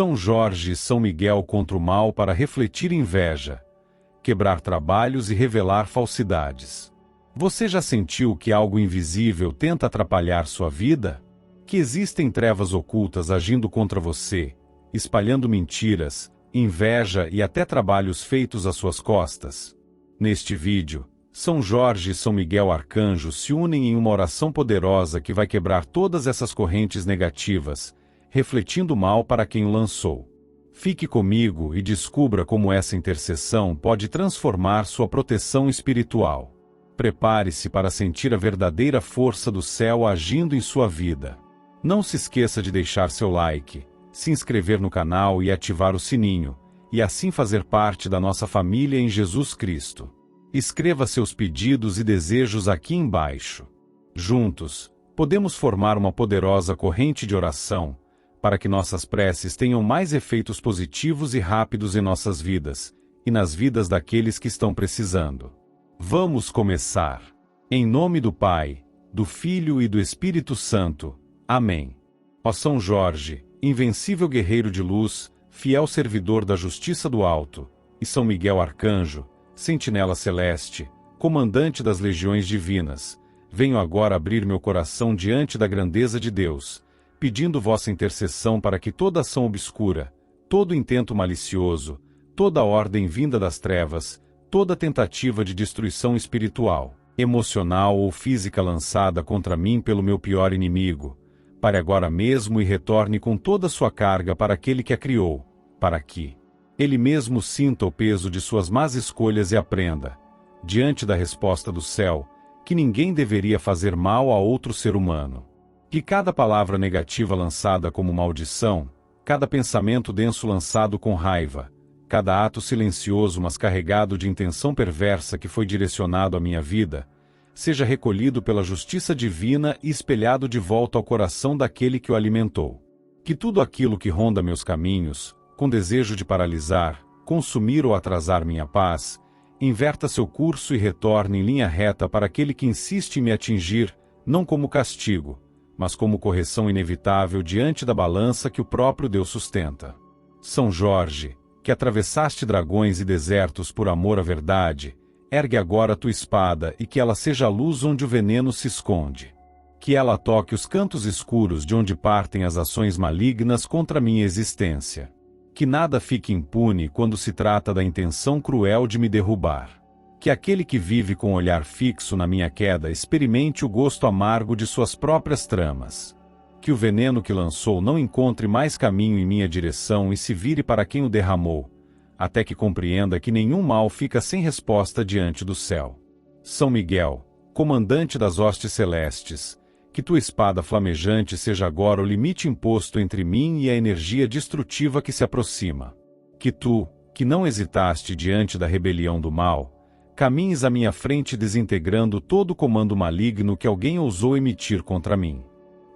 São Jorge e São Miguel contra o mal para refletir inveja, quebrar trabalhos e revelar falsidades. Você já sentiu que algo invisível tenta atrapalhar sua vida? Que existem trevas ocultas agindo contra você, espalhando mentiras, inveja e até trabalhos feitos às suas costas? Neste vídeo, São Jorge e São Miguel Arcanjo se unem em uma oração poderosa que vai quebrar todas essas correntes negativas, refletindo o mal para quem o lançou. Fique comigo e descubra como essa intercessão pode transformar sua proteção espiritual. Prepare-se para sentir a verdadeira força do céu agindo em sua vida. Não se esqueça de deixar seu like, se inscrever no canal e ativar o sininho, e assim fazer parte da nossa família em Jesus Cristo. Escreva seus pedidos e desejos aqui embaixo. Juntos, podemos formar uma poderosa corrente de oração, para que nossas preces tenham mais efeitos positivos e rápidos em nossas vidas, e nas vidas daqueles que estão precisando. Vamos começar. Em nome do Pai, do Filho e do Espírito Santo. Amém. Ó São Jorge, invencível guerreiro de luz, fiel servidor da justiça do alto, e São Miguel Arcanjo, sentinela celeste, comandante das legiões divinas, venho agora abrir meu coração diante da grandeza de Deus, pedindo vossa intercessão para que toda ação obscura, todo intento malicioso, toda ordem vinda das trevas, toda tentativa de destruição espiritual, emocional ou física lançada contra mim pelo meu pior inimigo, pare agora mesmo e retorne com toda a sua carga para aquele que a criou, para que ele mesmo sinta o peso de suas más escolhas e aprenda, diante da resposta do céu, que ninguém deveria fazer mal a outro ser humano. Que cada palavra negativa lançada como maldição, cada pensamento denso lançado com raiva, cada ato silencioso mas carregado de intenção perversa que foi direcionado à minha vida, seja recolhido pela justiça divina e espelhado de volta ao coração daquele que o alimentou. Que tudo aquilo que ronda meus caminhos, com desejo de paralisar, consumir ou atrasar minha paz, inverta seu curso e retorne em linha reta para aquele que insiste em me atingir, não como castigo, mas como correção inevitável diante da balança que o próprio Deus sustenta. São Jorge, que atravessaste dragões e desertos por amor à verdade, ergue agora a tua espada e que ela seja a luz onde o veneno se esconde. Que ela toque os cantos escuros de onde partem as ações malignas contra minha existência. Que nada fique impune quando se trata da intenção cruel de me derrubar. Que aquele que vive com olhar fixo na minha queda experimente o gosto amargo de suas próprias tramas. Que o veneno que lançou não encontre mais caminho em minha direção e se vire para quem o derramou, até que compreenda que nenhum mal fica sem resposta diante do céu. São Miguel, comandante das hostes celestes, que tua espada flamejante seja agora o limite imposto entre mim e a energia destrutiva que se aproxima. Que tu, que não hesitaste diante da rebelião do mal, caminhes à minha frente desintegrando todo o comando maligno que alguém ousou emitir contra mim.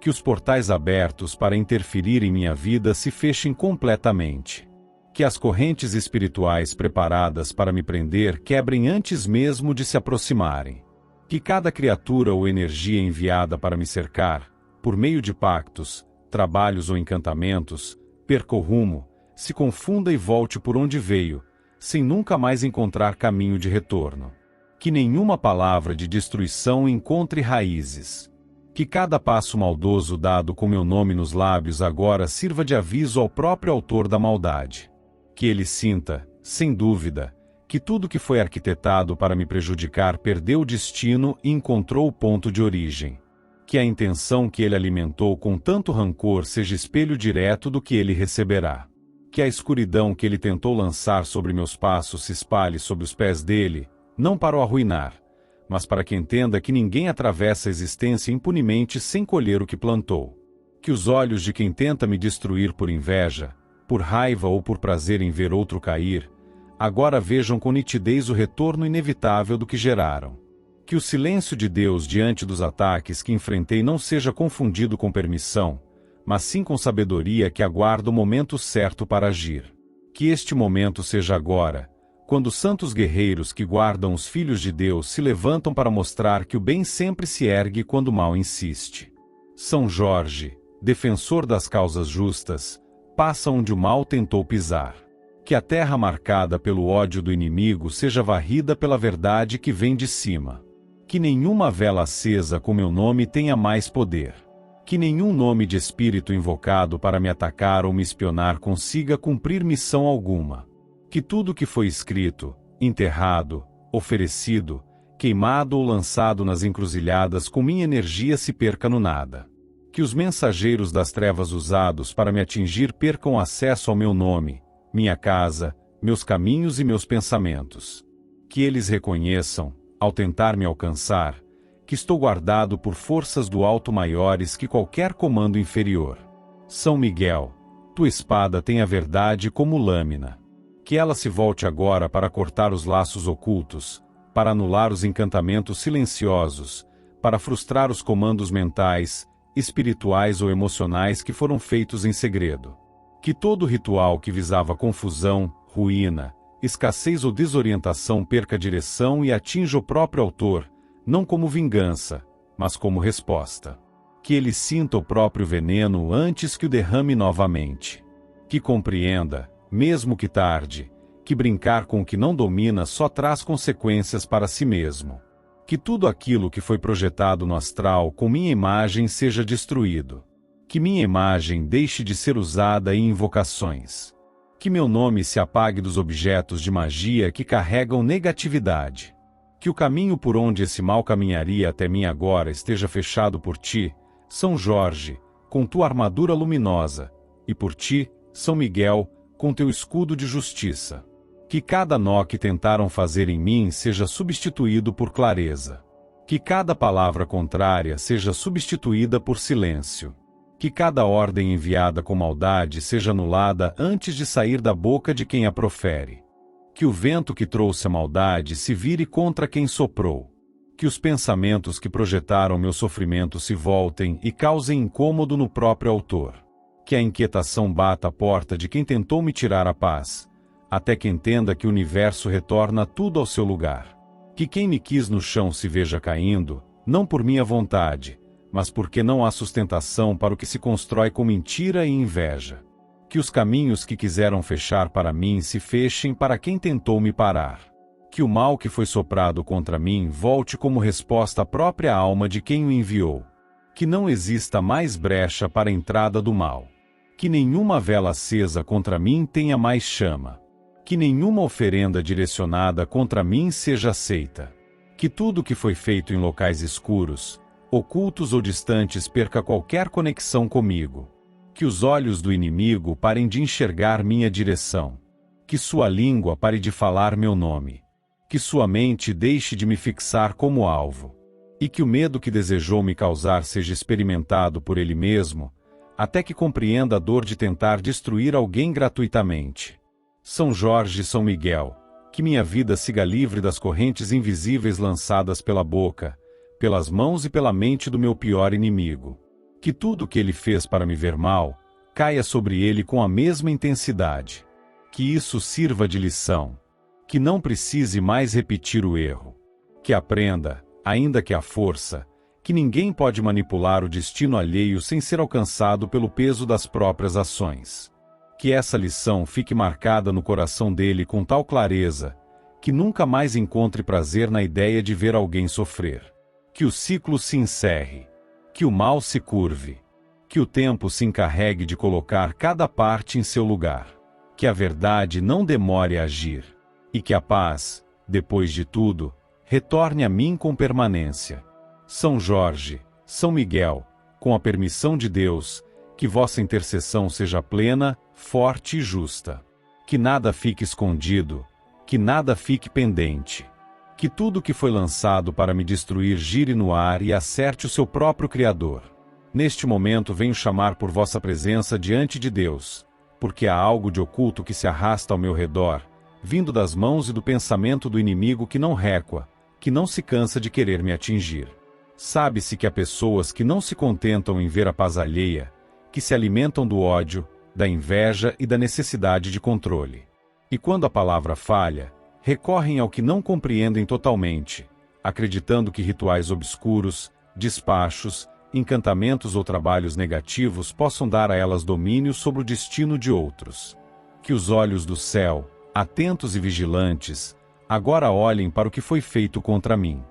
Que os portais abertos para interferir em minha vida se fechem completamente. Que as correntes espirituais preparadas para me prender quebrem antes mesmo de se aproximarem. Que cada criatura ou energia enviada para me cercar, por meio de pactos, trabalhos ou encantamentos, perca o rumo, se confunda e volte por onde veio, sem nunca mais encontrar caminho de retorno. Que nenhuma palavra de destruição encontre raízes. Que cada passo maldoso dado com meu nome nos lábios agora sirva de aviso ao próprio autor da maldade. Que ele sinta, sem dúvida, que tudo que foi arquitetado para me prejudicar perdeu o destino e encontrou o ponto de origem. Que a intenção que ele alimentou com tanto rancor seja espelho direto do que ele receberá. Que a escuridão que ele tentou lançar sobre meus passos se espalhe sob os pés dele, não para o arruinar, mas para que entenda que ninguém atravessa a existência impunemente sem colher o que plantou. Que os olhos de quem tenta me destruir por inveja, por raiva ou por prazer em ver outro cair, agora vejam com nitidez o retorno inevitável do que geraram. Que o silêncio de Deus diante dos ataques que enfrentei não seja confundido com permissão, mas sim com sabedoria que aguarda o momento certo para agir. Que este momento seja agora, quando os santos guerreiros que guardam os filhos de Deus se levantam para mostrar que o bem sempre se ergue quando o mal insiste. São Jorge, defensor das causas justas, passa onde o mal tentou pisar. Que a terra marcada pelo ódio do inimigo seja varrida pela verdade que vem de cima. Que nenhuma vela acesa com meu nome tenha mais poder. Que nenhum nome de espírito invocado para me atacar ou me espionar consiga cumprir missão alguma. Que tudo que foi escrito, enterrado, oferecido, queimado ou lançado nas encruzilhadas com minha energia se perca no nada. Que os mensageiros das trevas usados para me atingir percam acesso ao meu nome, minha casa, meus caminhos e meus pensamentos. Que eles reconheçam, ao tentar me alcançar, que estou guardado por forças do alto maiores que qualquer comando inferior. São Miguel, tua espada tem a verdade como lâmina. Que ela se volte agora para cortar os laços ocultos, para anular os encantamentos silenciosos, para frustrar os comandos mentais, espirituais ou emocionais que foram feitos em segredo. Que todo ritual que visava confusão, ruína, escassez ou desorientação perca direção e atinja o próprio autor, não como vingança, mas como resposta. Que ele sinta o próprio veneno antes que o derrame novamente. Que compreenda, mesmo que tarde, que brincar com o que não domina só traz consequências para si mesmo. Que tudo aquilo que foi projetado no astral com minha imagem seja destruído. Que minha imagem deixe de ser usada em invocações. Que meu nome se apague dos objetos de magia que carregam negatividade. Que o caminho por onde esse mal caminharia até mim agora esteja fechado por ti, São Jorge, com tua armadura luminosa, e por ti, São Miguel, com teu escudo de justiça. Que cada nó que tentaram fazer em mim seja substituído por clareza. Que cada palavra contrária seja substituída por silêncio. Que cada ordem enviada com maldade seja anulada antes de sair da boca de quem a profere. Que o vento que trouxe a maldade se vire contra quem soprou. Que os pensamentos que projetaram meu sofrimento se voltem e causem incômodo no próprio autor. Que a inquietação bata à porta de quem tentou me tirar a paz, até que entenda que o universo retorna tudo ao seu lugar. Que quem me quis no chão se veja caindo, não por minha vontade, mas porque não há sustentação para o que se constrói com mentira e inveja. Que os caminhos que quiseram fechar para mim se fechem para quem tentou me parar. Que o mal que foi soprado contra mim volte como resposta à própria alma de quem o enviou. Que não exista mais brecha para a entrada do mal. Que nenhuma vela acesa contra mim tenha mais chama. Que nenhuma oferenda direcionada contra mim seja aceita. Que tudo que foi feito em locais escuros, ocultos ou distantes perca qualquer conexão comigo. Que os olhos do inimigo parem de enxergar minha direção. Que sua língua pare de falar meu nome. Que sua mente deixe de me fixar como alvo. E que o medo que desejou me causar seja experimentado por ele mesmo, até que compreenda a dor de tentar destruir alguém gratuitamente. São Jorge e São Miguel, que minha vida siga livre das correntes invisíveis lançadas pela boca, pelas mãos e pela mente do meu pior inimigo. Que tudo o que ele fez para me ver mal, caia sobre ele com a mesma intensidade. Que isso sirva de lição. Que não precise mais repetir o erro. Que aprenda, ainda que à força, que ninguém pode manipular o destino alheio sem ser alcançado pelo peso das próprias ações. Que essa lição fique marcada no coração dele com tal clareza, que nunca mais encontre prazer na ideia de ver alguém sofrer. Que o ciclo se encerre. Que o mal se curve. Que o tempo se encarregue de colocar cada parte em seu lugar. Que a verdade não demore a agir. E que a paz, depois de tudo, retorne a mim com permanência. São Jorge, São Miguel, com a permissão de Deus, que vossa intercessão seja plena, forte e justa. Que nada fique escondido, que nada fique pendente. Que tudo que foi lançado para me destruir gire no ar e acerte o seu próprio Criador. Neste momento venho chamar por vossa presença diante de Deus, porque há algo de oculto que se arrasta ao meu redor, vindo das mãos e do pensamento do inimigo que não recua, que não se cansa de querer me atingir. Sabe-se que há pessoas que não se contentam em ver a paz alheia, que se alimentam do ódio, da inveja e da necessidade de controle. E quando a palavra falha, recorrem ao que não compreendem totalmente, acreditando que rituais obscuros, despachos, encantamentos ou trabalhos negativos possam dar a elas domínio sobre o destino de outros. Que os olhos do céu, atentos e vigilantes, agora olhem para o que foi feito contra mim.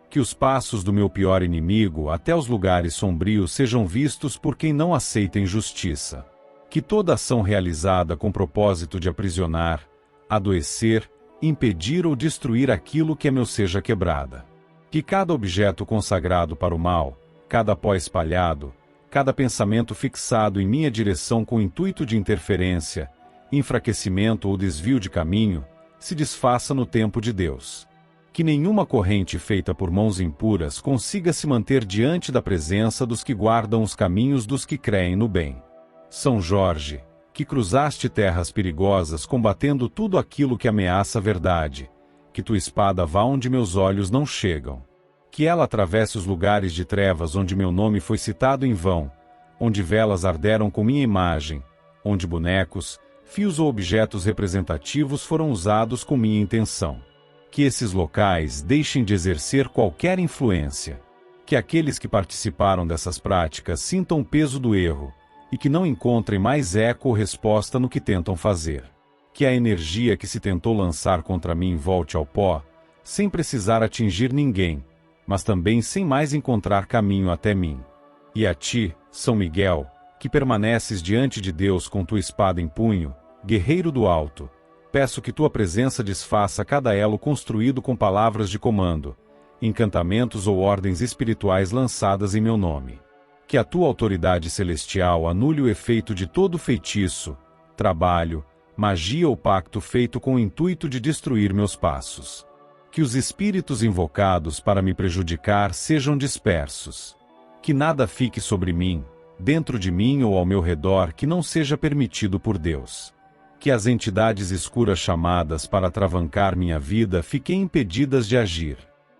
Que os passos do meu pior inimigo até os lugares sombrios sejam vistos por quem não aceita injustiça. Que toda ação realizada com propósito de aprisionar, adoecer, impedir ou destruir aquilo que é meu seja quebrada. Que cada objeto consagrado para o mal, cada pó espalhado, cada pensamento fixado em minha direção com intuito de interferência, enfraquecimento ou desvio de caminho, se desfaça no tempo de Deus. Que nenhuma corrente feita por mãos impuras consiga se manter diante da presença dos que guardam os caminhos dos que creem no bem. São Jorge, que cruzaste terras perigosas combatendo tudo aquilo que ameaça a verdade, que tua espada vá onde meus olhos não chegam. Que ela atravesse os lugares de trevas onde meu nome foi citado em vão, onde velas arderam com minha imagem, onde bonecos, fios ou objetos representativos foram usados com minha intenção. Que esses locais deixem de exercer qualquer influência. Que aqueles que participaram dessas práticas sintam o peso do erro, e que não encontrem mais eco ou resposta no que tentam fazer. Que a energia que se tentou lançar contra mim volte ao pó, sem precisar atingir ninguém, mas também sem mais encontrar caminho até mim. E a ti, São Miguel, que permaneces diante de Deus com tua espada em punho, guerreiro do alto, peço que tua presença desfaça cada elo construído com palavras de comando, encantamentos ou ordens espirituais lançadas em meu nome. Que a tua autoridade celestial anule o efeito de todo feitiço, trabalho, magia ou pacto feito com o intuito de destruir meus passos. Que os espíritos invocados para me prejudicar sejam dispersos. Que nada fique sobre mim, dentro de mim ou ao meu redor que não seja permitido por Deus. Que as entidades escuras chamadas para atravancar minha vida fiquem impedidas de agir.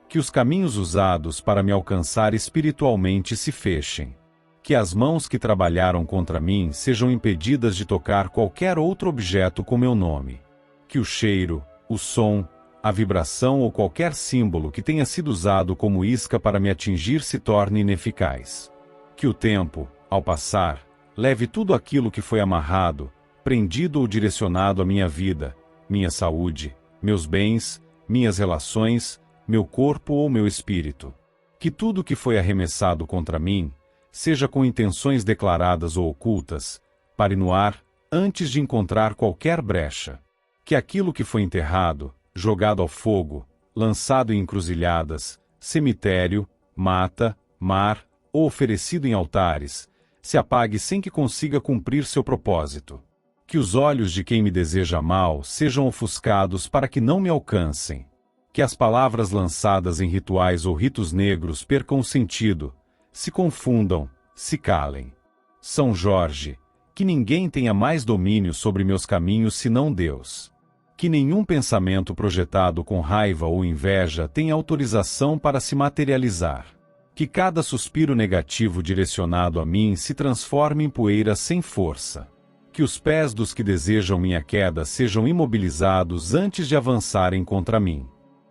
Que os caminhos usados para me alcançar espiritualmente se fechem. Que as mãos que trabalharam contra mim sejam impedidas de tocar qualquer outro objeto com meu nome. Que o cheiro, o som, a vibração ou qualquer símbolo que tenha sido usado como isca para me atingir se torne ineficaz. Que o tempo, ao passar, leve tudo aquilo que foi amarrado, prendido ou direcionado à minha vida, minha saúde, meus bens, minhas relações, meu corpo ou meu espírito. Que tudo que foi arremessado contra mim, seja com intenções declaradas ou ocultas, pare no ar, antes de encontrar qualquer brecha. Que aquilo que foi enterrado, jogado ao fogo, lançado em encruzilhadas, cemitério, mata, mar, ou oferecido em altares, se apague sem que consiga cumprir seu propósito. Que os olhos de quem me deseja mal sejam ofuscados para que não me alcancem. Que as palavras lançadas em rituais ou ritos negros percam o sentido, se confundam, se calem. São Jorge, que ninguém tenha mais domínio sobre meus caminhos senão Deus. Que nenhum pensamento projetado com raiva ou inveja tenha autorização para se materializar. Que cada suspiro negativo direcionado a mim se transforme em poeira sem força. Que os pés dos que desejam minha queda sejam imobilizados antes de avançarem contra mim.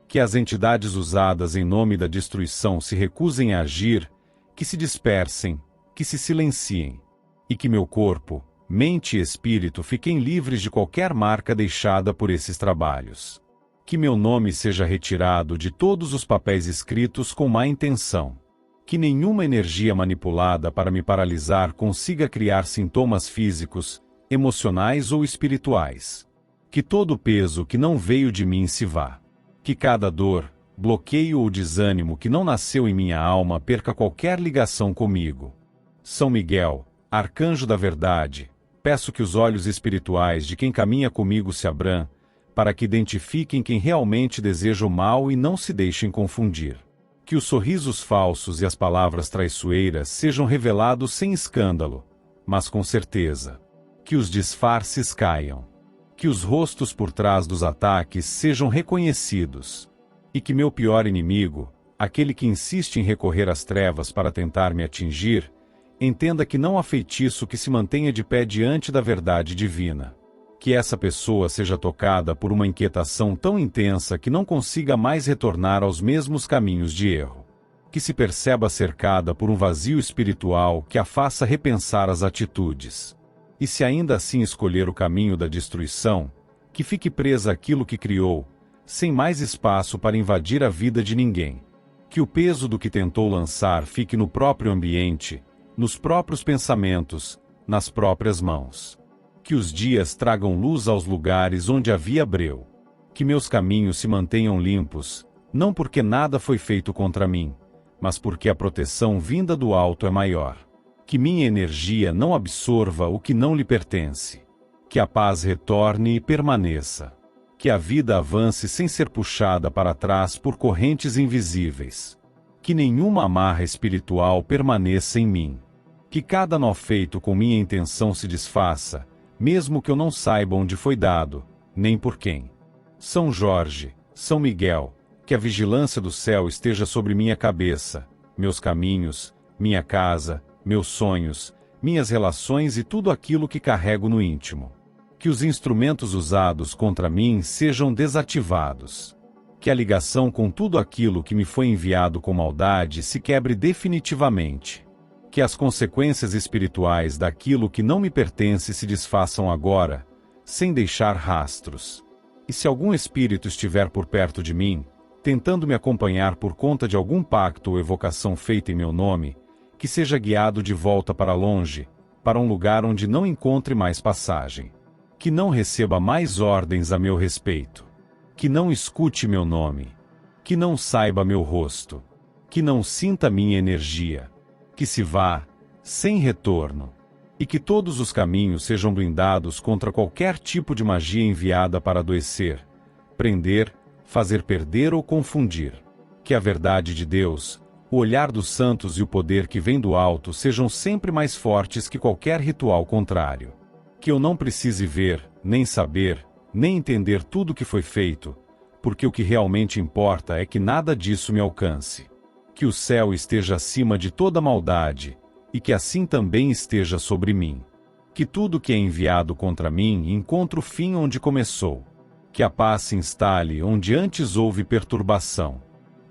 Que as entidades usadas em nome da destruição se recusem a agir, que se dispersem, que se silenciem. E que meu corpo, mente e espírito fiquem livres de qualquer marca deixada por esses trabalhos. Que meu nome seja retirado de todos os papéis escritos com má intenção. Que nenhuma energia manipulada para me paralisar consiga criar sintomas físicos, emocionais ou espirituais. Que todo o peso que não veio de mim se vá. Que cada dor, bloqueio ou desânimo que não nasceu em minha alma perca qualquer ligação comigo. São Miguel, arcanjo da verdade, peço que os olhos espirituais de quem caminha comigo se abram, para que identifiquem quem realmente deseja o mal e não se deixem confundir. Que os sorrisos falsos e as palavras traiçoeiras sejam revelados sem escândalo, mas com certeza. Que os disfarces caiam. Que os rostos por trás dos ataques sejam reconhecidos. E que meu pior inimigo, aquele que insiste em recorrer às trevas para tentar me atingir, entenda que não há feitiço que se mantenha de pé diante da verdade divina. Que essa pessoa seja tocada por uma inquietação tão intensa que não consiga mais retornar aos mesmos caminhos de erro. Que que se perceba cercada por um vazio espiritual que a faça repensar as atitudes. E se ainda assim escolher o caminho da destruição, que fique presa àquilo que criou, sem mais espaço para invadir a vida de ninguém. Que o peso do que tentou lançar fique no próprio ambiente, nos próprios pensamentos, nas próprias mãos. Que os dias tragam luz aos lugares onde havia breu. Que meus caminhos se mantenham limpos, não porque nada foi feito contra mim, mas porque a proteção vinda do alto é maior. Que minha energia não absorva o que não lhe pertence. Que a paz retorne e permaneça. Que a vida avance sem ser puxada para trás por correntes invisíveis. Que nenhuma amarra espiritual permaneça em mim. Que cada nó feito com minha intenção se desfaça, mesmo que eu não saiba onde foi dado, nem por quem. São Jorge, São Miguel, que a vigilância do céu esteja sobre minha cabeça, meus caminhos, minha casa, meus sonhos, minhas relações e tudo aquilo que carrego no íntimo. Que os instrumentos usados contra mim sejam desativados. Que a ligação com tudo aquilo que me foi enviado com maldade se quebre definitivamente. Que as consequências espirituais daquilo que não me pertence se desfaçam agora, sem deixar rastros. E se algum espírito estiver por perto de mim, tentando me acompanhar por conta de algum pacto ou evocação feita em meu nome, que seja guiado de volta para longe, para um lugar onde não encontre mais passagem. Que não receba mais ordens a meu respeito. Que não escute meu nome. Que não saiba meu rosto. Que não sinta minha energia. Que se vá, sem retorno. E que todos os caminhos sejam blindados contra qualquer tipo de magia enviada para adoecer, prender, fazer perder ou confundir. Que a verdade de Deus, o olhar dos santos e o poder que vem do alto sejam sempre mais fortes que qualquer ritual contrário. Que eu não precise ver, nem saber, nem entender tudo o que foi feito, porque o que realmente importa é que nada disso me alcance. Que o céu esteja acima de toda maldade, e que assim também esteja sobre mim. Que tudo que é enviado contra mim encontre o fim onde começou. Que a paz se instale onde antes houve perturbação.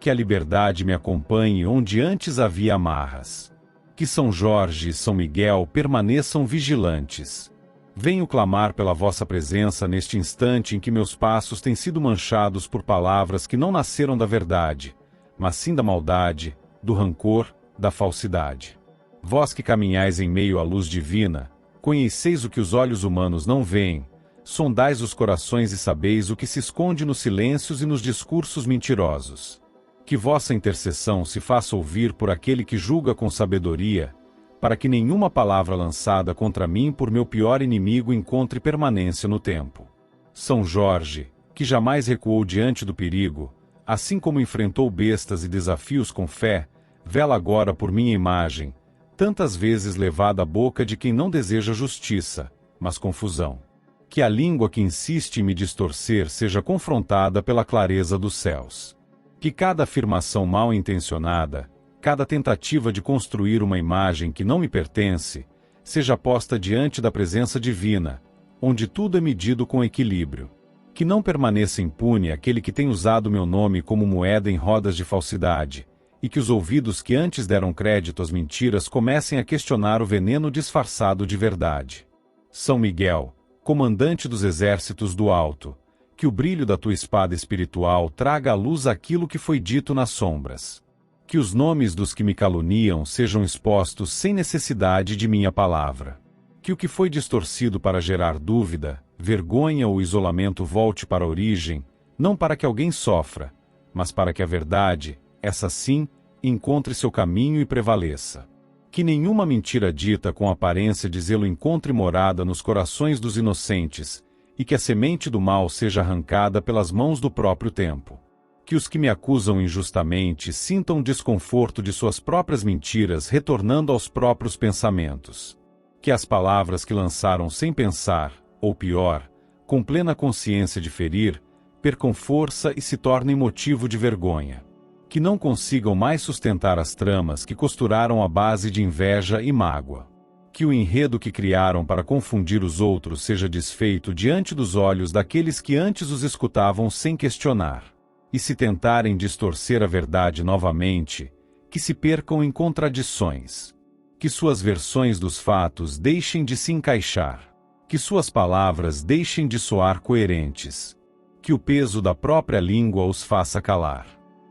Que a liberdade me acompanhe onde antes havia amarras. Que São Jorge e São Miguel permaneçam vigilantes. Venho clamar pela vossa presença neste instante em que meus passos têm sido manchados por palavras que não nasceram da verdade, mas sim da maldade, do rancor, da falsidade. Vós que caminhais em meio à luz divina, conheceis o que os olhos humanos não veem, sondais os corações e sabeis o que se esconde nos silêncios e nos discursos mentirosos. Que vossa intercessão se faça ouvir por aquele que julga com sabedoria, para que nenhuma palavra lançada contra mim por meu pior inimigo encontre permanência no tempo. São Jorge, que jamais recuou diante do perigo, assim como enfrentou bestas e desafios com fé, vela agora por minha imagem, tantas vezes levada à boca de quem não deseja justiça, mas confusão. Que a língua que insiste em me distorcer seja confrontada pela clareza dos céus. Que cada afirmação mal intencionada, cada tentativa de construir uma imagem que não me pertence, seja posta diante da presença divina, onde tudo é medido com equilíbrio. Que não permaneça impune aquele que tem usado meu nome como moeda em rodas de falsidade, e que os ouvidos que antes deram crédito às mentiras comecem a questionar o veneno disfarçado de verdade. São Miguel, comandante dos exércitos do alto, que o brilho da tua espada espiritual traga à luz aquilo que foi dito nas sombras. Que os nomes dos que me caluniam sejam expostos sem necessidade de minha palavra. Que o que foi distorcido para gerar dúvida, vergonha ou isolamento volte para a origem, não para que alguém sofra, mas para que a verdade, essa sim, encontre seu caminho e prevaleça. Que nenhuma mentira dita com aparência de zelo encontre morada nos corações dos inocentes, e que a semente do mal seja arrancada pelas mãos do próprio tempo. Que os que me acusam injustamente sintam o desconforto de suas próprias mentiras retornando aos próprios pensamentos. Que as palavras que lançaram sem pensar, ou pior, com plena consciência de ferir, percam força e se tornem motivo de vergonha. Que não consigam mais sustentar as tramas que costuraram a base de inveja e mágoa. Que o enredo que criaram para confundir os outros seja desfeito diante dos olhos daqueles que antes os escutavam sem questionar. E se tentarem distorcer a verdade novamente, que se percam em contradições. Que suas versões dos fatos deixem de se encaixar. Que suas palavras deixem de soar coerentes. Que o peso da própria língua os faça calar.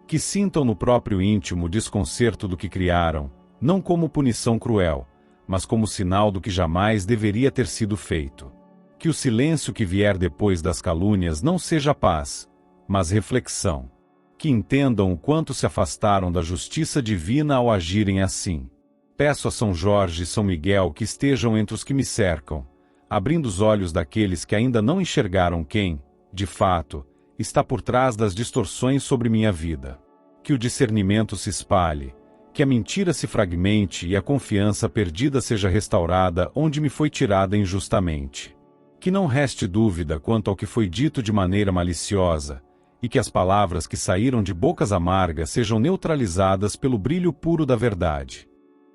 Que sintam no próprio íntimo o desconcerto do que criaram, não como punição cruel, mas como sinal do que jamais deveria ter sido feito. Que o silêncio que vier depois das calúnias não seja paz, mas reflexão. Que entendam o quanto se afastaram da justiça divina ao agirem assim. Peço a São Jorge e São Miguel que estejam entre os que me cercam, abrindo os olhos daqueles que ainda não enxergaram quem, de fato, está por trás das distorções sobre minha vida. Que o discernimento se espalhe, que a mentira se fragmente e a confiança perdida seja restaurada onde me foi tirada injustamente. Que não reste dúvida quanto ao que foi dito de maneira maliciosa, e que as palavras que saíram de bocas amargas sejam neutralizadas pelo brilho puro da verdade.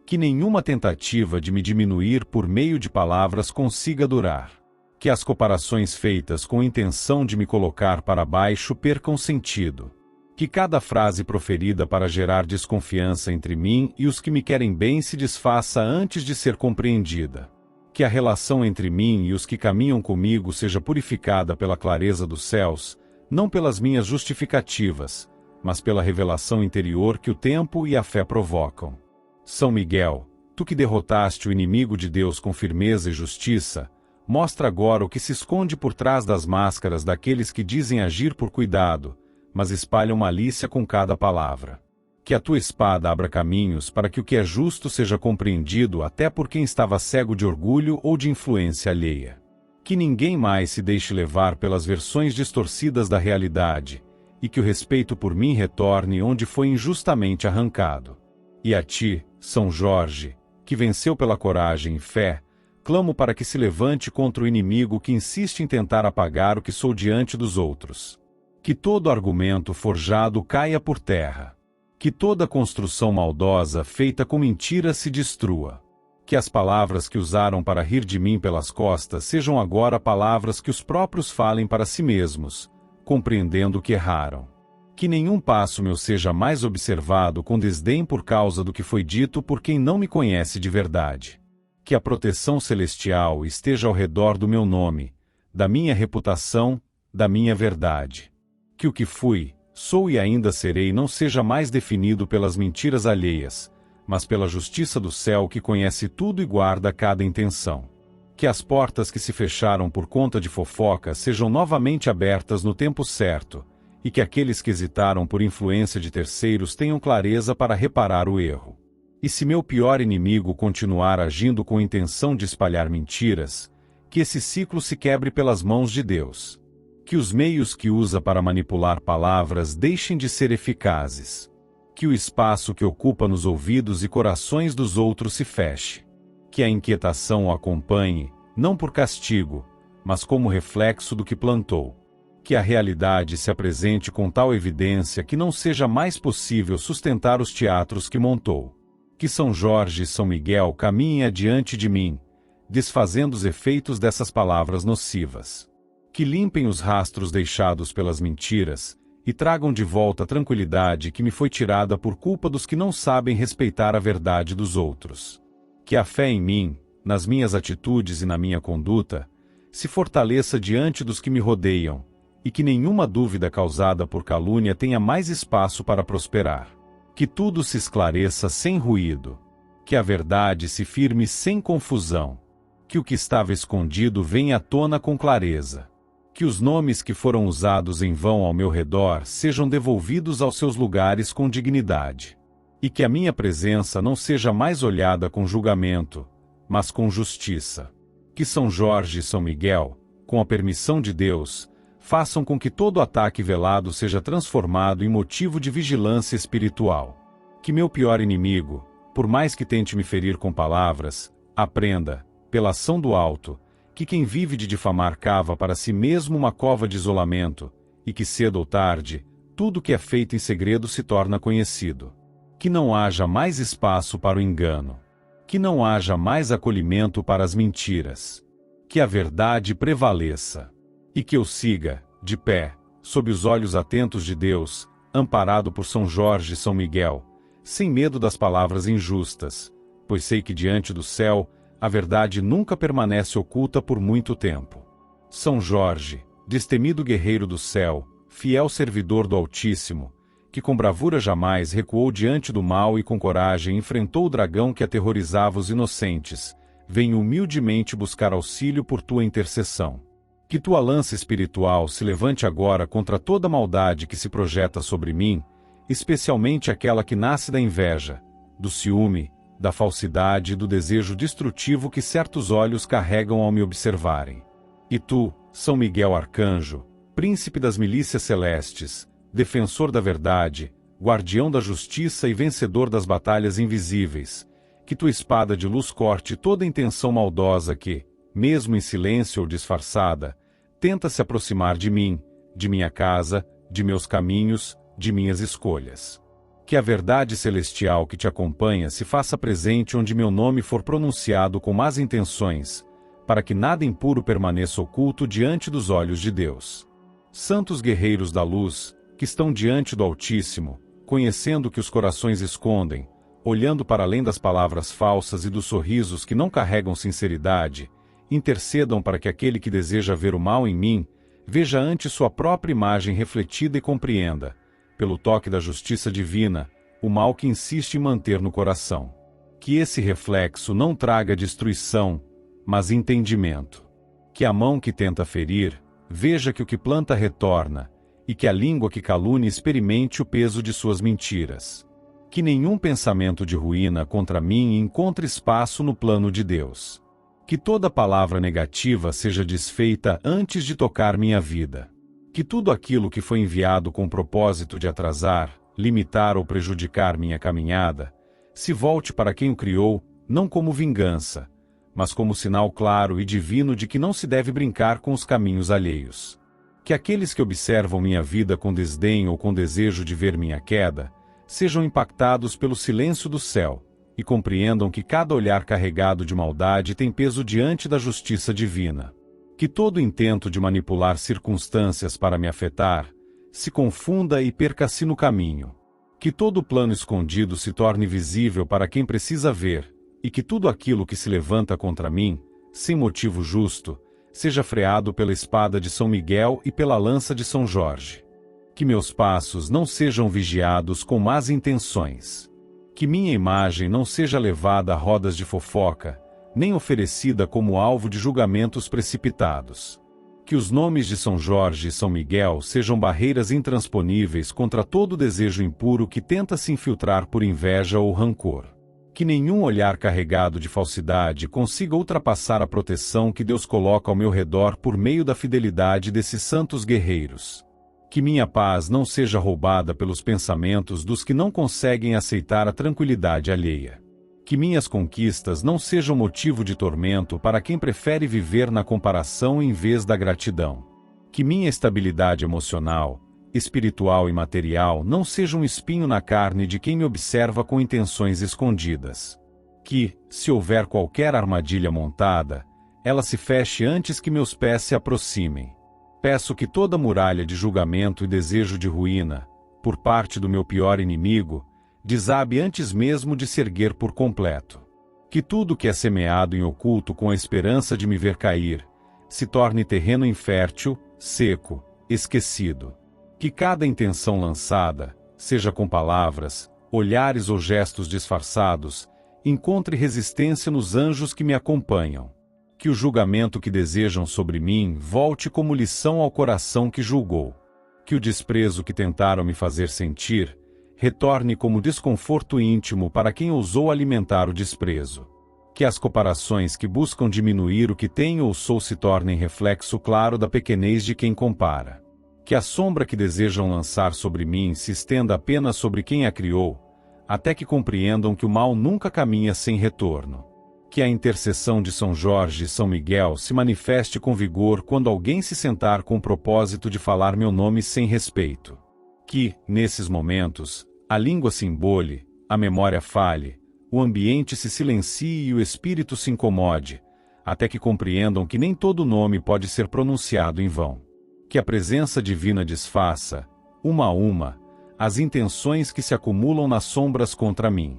Que nenhuma tentativa de me diminuir por meio de palavras consiga durar. Que as comparações feitas com intenção de me colocar para baixo percam sentido. Que cada frase proferida para gerar desconfiança entre mim e os que me querem bem se desfaça antes de ser compreendida. Que a relação entre mim e os que caminham comigo seja purificada pela clareza dos céus, não pelas minhas justificativas, mas pela revelação interior que o tempo e a fé provocam. São Miguel, tu que derrotaste o inimigo de Deus com firmeza e justiça, mostra agora o que se esconde por trás das máscaras daqueles que dizem agir por cuidado, mas espalham malícia com cada palavra. Que a tua espada abra caminhos para que o que é justo seja compreendido até por quem estava cego de orgulho ou de influência alheia. Que ninguém mais se deixe levar pelas versões distorcidas da realidade, e que o respeito por mim retorne onde foi injustamente arrancado. E a ti, São Jorge, que venceu pela coragem e fé, clamo para que se levante contra o inimigo que insiste em tentar apagar o que sou diante dos outros. Que todo argumento forjado caia por terra. Que toda construção maldosa feita com mentiras se destrua. Que as palavras que usaram para rir de mim pelas costas sejam agora palavras que os próprios falem para si mesmos, compreendendo que erraram. Que nenhum passo meu seja mais observado com desdém por causa do que foi dito por quem não me conhece de verdade. Que a proteção celestial esteja ao redor do meu nome, da minha reputação, da minha verdade. Que o que fui, sou e ainda serei não seja mais definido pelas mentiras alheias, mas pela justiça do céu que conhece tudo e guarda cada intenção. Que as portas que se fecharam por conta de fofoca sejam novamente abertas no tempo certo, e que aqueles que hesitaram por influência de terceiros tenham clareza para reparar o erro. E se meu pior inimigo continuar agindo com intenção de espalhar mentiras, que esse ciclo se quebre pelas mãos de Deus. Que os meios que usa para manipular palavras deixem de ser eficazes. Que o espaço que ocupa nos ouvidos e corações dos outros se feche. Que a inquietação o acompanhe, não por castigo, mas como reflexo do que plantou. Que a realidade se apresente com tal evidência que não seja mais possível sustentar os teatros que montou. Que São Jorge e São Miguel caminhem adiante de mim, desfazendo os efeitos dessas palavras nocivas. Que limpem os rastros deixados pelas mentiras, e tragam de volta a tranquilidade que me foi tirada por culpa dos que não sabem respeitar a verdade dos outros. Que a fé em mim, nas minhas atitudes e na minha conduta, se fortaleça diante dos que me rodeiam, e que nenhuma dúvida causada por calúnia tenha mais espaço para prosperar. Que tudo se esclareça sem ruído. Que a verdade se firme sem confusão. Que o que estava escondido venha à tona com clareza. Que os nomes que foram usados em vão ao meu redor sejam devolvidos aos seus lugares com dignidade. E que a minha presença não seja mais olhada com julgamento, mas com justiça. Que São Jorge e São Miguel, com a permissão de Deus, façam com que todo ataque velado seja transformado em motivo de vigilância espiritual. Que meu pior inimigo, por mais que tente me ferir com palavras, aprenda, pela ação do alto, que quem vive de difamar cava para si mesmo uma cova de isolamento, e que cedo ou tarde, tudo que é feito em segredo se torna conhecido. Que não haja mais espaço para o engano. Que não haja mais acolhimento para as mentiras. Que a verdade prevaleça. E que eu siga, de pé, sob os olhos atentos de Deus, amparado por São Jorge e São Miguel, sem medo das palavras injustas, pois sei que diante do céu, a verdade nunca permanece oculta por muito tempo. São Jorge, destemido guerreiro do céu, fiel servidor do Altíssimo, que com bravura jamais recuou diante do mal e com coragem enfrentou o dragão que aterrorizava os inocentes, vem humildemente buscar auxílio por tua intercessão. Que tua lança espiritual se levante agora contra toda maldade que se projeta sobre mim, especialmente aquela que nasce da inveja, do ciúme, da falsidade e do desejo destrutivo que certos olhos carregam ao me observarem. E tu, São Miguel Arcanjo, príncipe das milícias celestes, defensor da verdade, guardião da justiça e vencedor das batalhas invisíveis, que tua espada de luz corte toda intenção maldosa que, mesmo em silêncio ou disfarçada, tenta se aproximar de mim, de minha casa, de meus caminhos, de minhas escolhas. Que a verdade celestial que te acompanha se faça presente onde meu nome for pronunciado com más intenções, para que nada impuro permaneça oculto diante dos olhos de Deus. Santos guerreiros da luz, que estão diante do Altíssimo, conhecendo o que os corações escondem, olhando para além das palavras falsas e dos sorrisos que não carregam sinceridade, intercedam para que aquele que deseja ver o mal em mim, veja antes sua própria imagem refletida e compreenda, pelo toque da justiça divina, o mal que insiste em manter no coração. Que esse reflexo não traga destruição, mas entendimento. Que a mão que tenta ferir, veja que o que planta retorna, e que a língua que calúnia experimente o peso de suas mentiras. Que nenhum pensamento de ruína contra mim encontre espaço no plano de Deus. Que toda palavra negativa seja desfeita antes de tocar minha vida. Que tudo aquilo que foi enviado com o propósito de atrasar, limitar ou prejudicar minha caminhada, se volte para quem o criou, não como vingança, mas como sinal claro e divino de que não se deve brincar com os caminhos alheios. Que aqueles que observam minha vida com desdém ou com desejo de ver minha queda, sejam impactados pelo silêncio do céu, e compreendam que cada olhar carregado de maldade tem peso diante da justiça divina. Que todo intento de manipular circunstâncias para me afetar, se confunda e perca-se no caminho. Que todo plano escondido se torne visível para quem precisa ver, e que tudo aquilo que se levanta contra mim, sem motivo justo, seja freado pela espada de São Miguel e pela lança de São Jorge. Que meus passos não sejam vigiados com más intenções. Que minha imagem não seja levada a rodas de fofoca, nem oferecida como alvo de julgamentos precipitados. Que os nomes de São Jorge e São Miguel sejam barreiras intransponíveis contra todo desejo impuro que tenta se infiltrar por inveja ou rancor. Que nenhum olhar carregado de falsidade consiga ultrapassar a proteção que Deus coloca ao meu redor por meio da fidelidade desses santos guerreiros. Que minha paz não seja roubada pelos pensamentos dos que não conseguem aceitar a tranquilidade alheia. Que minhas conquistas não sejam motivo de tormento para quem prefere viver na comparação em vez da gratidão. Que minha estabilidade emocional, espiritual e material não seja um espinho na carne de quem me observa com intenções escondidas. Que, se houver qualquer armadilha montada, ela se feche antes que meus pés se aproximem. Peço que toda muralha de julgamento e desejo de ruína, por parte do meu pior inimigo, desabe antes mesmo de se erguer por completo. Que tudo que é semeado em oculto com a esperança de me ver cair, se torne terreno infértil, seco, esquecido. Que cada intenção lançada, seja com palavras, olhares ou gestos disfarçados, encontre resistência nos anjos que me acompanham. Que o julgamento que desejam sobre mim volte como lição ao coração que julgou. Que o desprezo que tentaram me fazer sentir, retorne como desconforto íntimo para quem ousou alimentar o desprezo. Que as comparações que buscam diminuir o que tenho ou sou se tornem reflexo claro da pequenez de quem compara. Que a sombra que desejam lançar sobre mim se estenda apenas sobre quem a criou, até que compreendam que o mal nunca caminha sem retorno. Que a intercessão de São Jorge e São Miguel se manifeste com vigor quando alguém se sentar com o propósito de falar meu nome sem respeito. Que, nesses momentos, a língua se embole, a memória falhe, o ambiente se silencie e o espírito se incomode, até que compreendam que nem todo nome pode ser pronunciado em vão. Que a presença divina desfaça, uma a uma, as intenções que se acumulam nas sombras contra mim.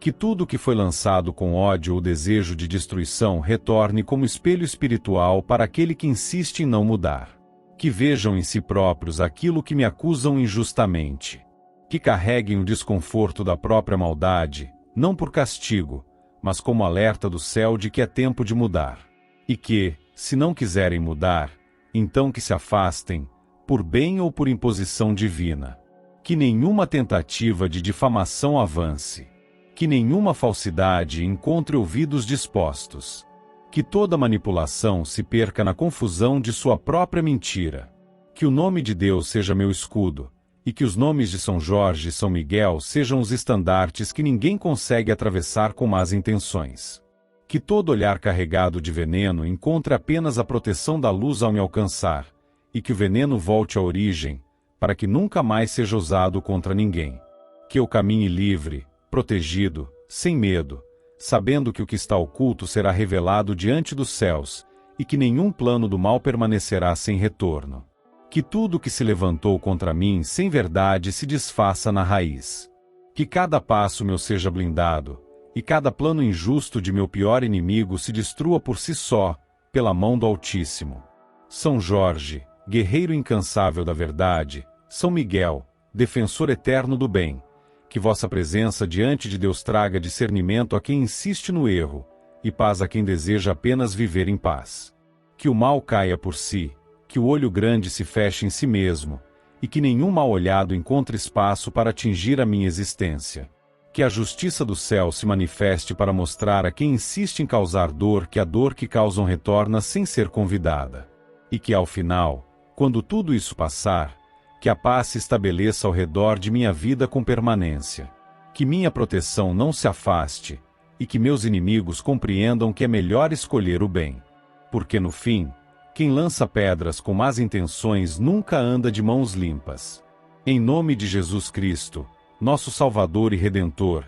Que tudo que foi lançado com ódio ou desejo de destruição retorne como espelho espiritual para aquele que insiste em não mudar. Que vejam em si próprios aquilo que me acusam injustamente. Que carreguem o desconforto da própria maldade, não por castigo, mas como alerta do céu de que é tempo de mudar. E que, se não quiserem mudar, então que se afastem, por bem ou por imposição divina. Que nenhuma tentativa de difamação avance. Que nenhuma falsidade encontre ouvidos dispostos. Que toda manipulação se perca na confusão de sua própria mentira. Que o nome de Deus seja meu escudo, e que os nomes de São Jorge e São Miguel sejam os estandartes que ninguém consegue atravessar com más intenções. Que todo olhar carregado de veneno encontre apenas a proteção da luz ao me alcançar, e que o veneno volte à origem, para que nunca mais seja usado contra ninguém. Que eu caminhe livre, protegido, sem medo, sabendo que o que está oculto será revelado diante dos céus, e que nenhum plano do mal permanecerá sem retorno. Que tudo que se levantou contra mim sem verdade se desfaça na raiz. Que cada passo meu seja blindado, e cada plano injusto de meu pior inimigo se destrua por si só, pela mão do Altíssimo. São Jorge, guerreiro incansável da verdade, São Miguel, defensor eterno do bem, que vossa presença diante de Deus traga discernimento a quem insiste no erro, e paz a quem deseja apenas viver em paz. Que o mal caia por si, que o olho grande se feche em si mesmo, e que nenhum mal-olhado encontre espaço para atingir a minha existência. Que a justiça do céu se manifeste para mostrar a quem insiste em causar dor que a dor que causam retorna sem ser convidada. E que ao final, quando tudo isso passar, que a paz se estabeleça ao redor de minha vida com permanência. Que minha proteção não se afaste, e que meus inimigos compreendam que é melhor escolher o bem. Porque no fim, quem lança pedras com más intenções nunca anda de mãos limpas. Em nome de Jesus Cristo, nosso Salvador e Redentor,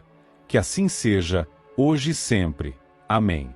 que assim seja, hoje e sempre. Amém.